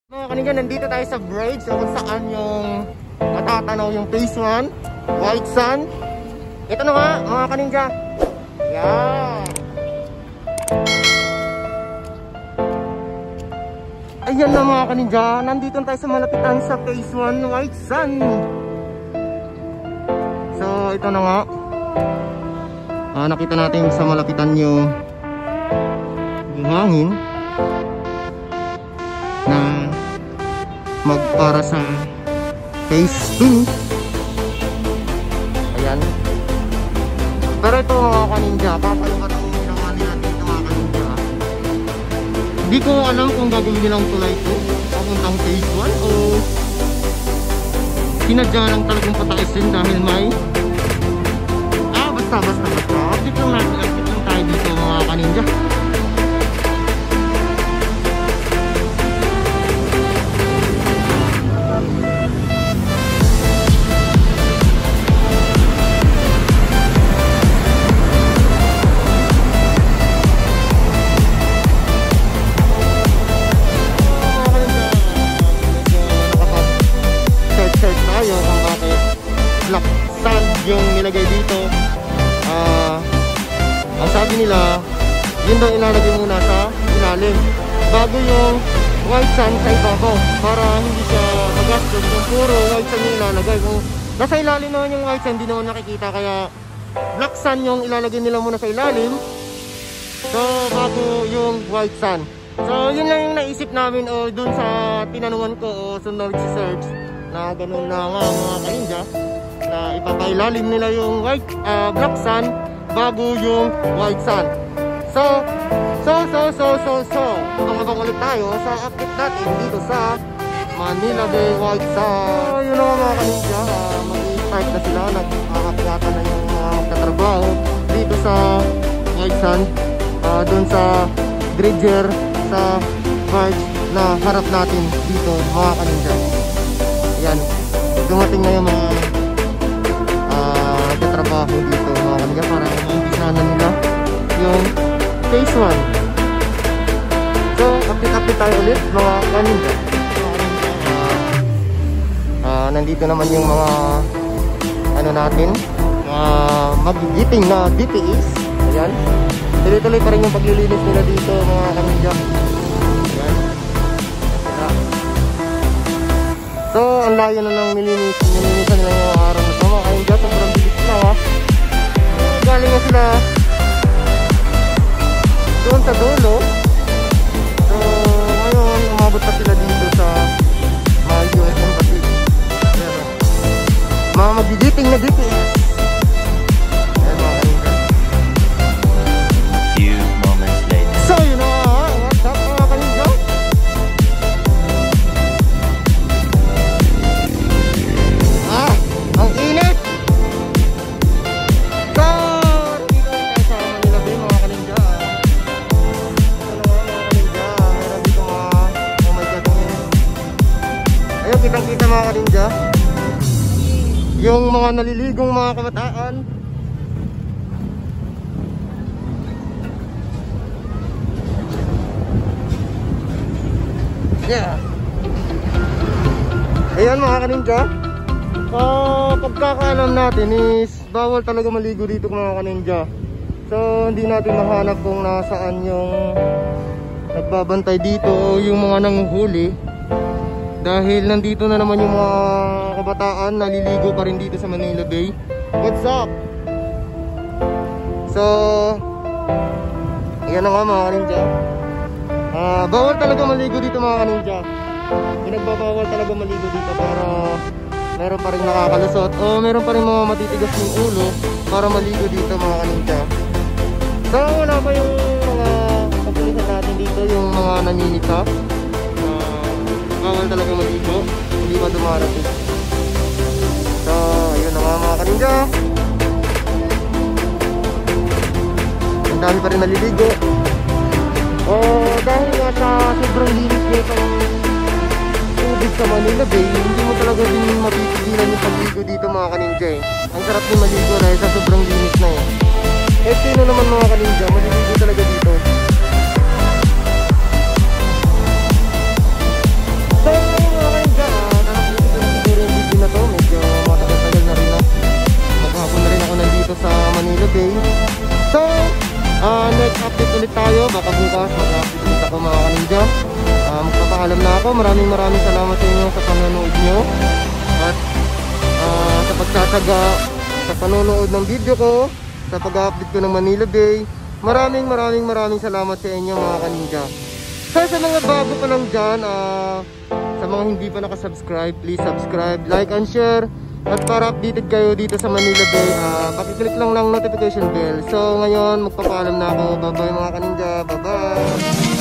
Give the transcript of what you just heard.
Mga kaninja, nandito tayo sa bridge kung saan yung matatanaw yung phase 1, White Sand. Ito na nga mga kaninja. Yan. Ayan na mga kaninja, nandito tayo sa malapitan sa phase 1, White Sand. So ito na nga. Nakita natin sa malapitan yung hangin na magpara sa phase 2. Ayan. Pero ito mga kaninja, papalukatong ginawa nila dito mga kaninja. Hindi ko alam kung gagawin nilang tulay ito papuntang phase 1 o sinadya lang talagang pataisin dahil may basta update lang tayo dito mga kaninja. Search tayo kung bakit black sand yung nilagay dito. Ang sabi nila, yun daw ilalagay muna sa ilalim bago yung white sand sa ibabaw para hindi siya magastos. Kung puro white sand yung ilalagay, kung nasa ilalim naman yung white sand, hindi naman nakikita, kaya black sand yung ilalagay nila muna sa ilalim, so bago yung white sand. So yun lang yung naisip namin o dun sa tinanungan ko o sa search na ganun na nga mga kaninja, na ipapailalim nila yung black sand bago yung white sand. So abang ulit tayo sa update natin dito sa Manila Bay White Sand. So yun naman mga kaninja, mag-i-start na sila, nag-aakyatan na yung mga magtatrabaho dito sa white sand, dun sa dredger sa barge na harap natin dito mga kaninja. Ayan, dumating na yung mga trabaho dito mga kaninja para ma-umpisa na nila yung phase 1. So update tayo ulit mga kaninja. Nandito naman yung mga ano natin, mga magigiting na DPS. Ayan, tuloy-tuloy pa rin yung paglilinis nila dito mga kaninja. Ayan. So ang layo na lang nilinisan nila yung araw na ito mga kaninja. Sobrang bilis na ha. Galing na sila doon sa dulo. So ngayon umabot na sila dito sa mga US Embassy. Mga magigiting na DPS. Ayan mga kaninja. Few moments later. So yun na, what's up mga kaninja? Ang init! So dito tayo sa Manila Bay mga kaninja. Meron dito mga oh my god, ayun, kitang kita mga kaninja yung mga naliligong mga kabataan. Yeah. Ayan mga kaninja, pagkakaalam natin is bawal talaga maligo dito mga kaninja. So hindi natin mahanap kung nasaan yung nagbabantay dito o yung mga nanguhuli, dahil nandito na naman yung mga kabataan naliligo pa rin dito sa Manila Bay. What's up? So ayan na nga mga kaninja, bawal talaga maligo dito mga kaninja. Pinagbabawal talaga maligo dito, pero meron pa rin nakakalusot o meron pa rin mga matitigas ng ulo para maligo dito mga kaninja. So wala pa yung mga kapulisan natin dito, yung mga naninita. Bawal talaga maligo, hindi pa dumarating. So ayun na mga kaninja, ang dami pa rin naliligo. Dahil nga sa sobrang linis nito ng tubig sa Manila Bay, hindi mo talaga din mapipigilan yung pagligo dito mga kaninja eh. Ang sarap din maligo dahil sa sobrang linis na eh. Sino naman mga kaninja, maliligo talaga dito. So Manila Bay. So, next update ulit tayo. Baka bukas mag-update ulit ako mga kaninja. Magpapaalam na ako. Maraming salamat sa inyo sa panonood nyo. At sa pagtataga sa panonood ng video ko, sa pag-update ko ng Manila Bay. Maraming salamat sa inyo mga kaninja. So sa mga bago pa lang dyan, sa mga hindi pa nakasubscribe, please subscribe, like and share. At para updated kayo dito sa Manila Bay, pakiclick lang ng notification bell. So ngayon magpapaalam na ako. Bye bye mga kaninja, bye bye.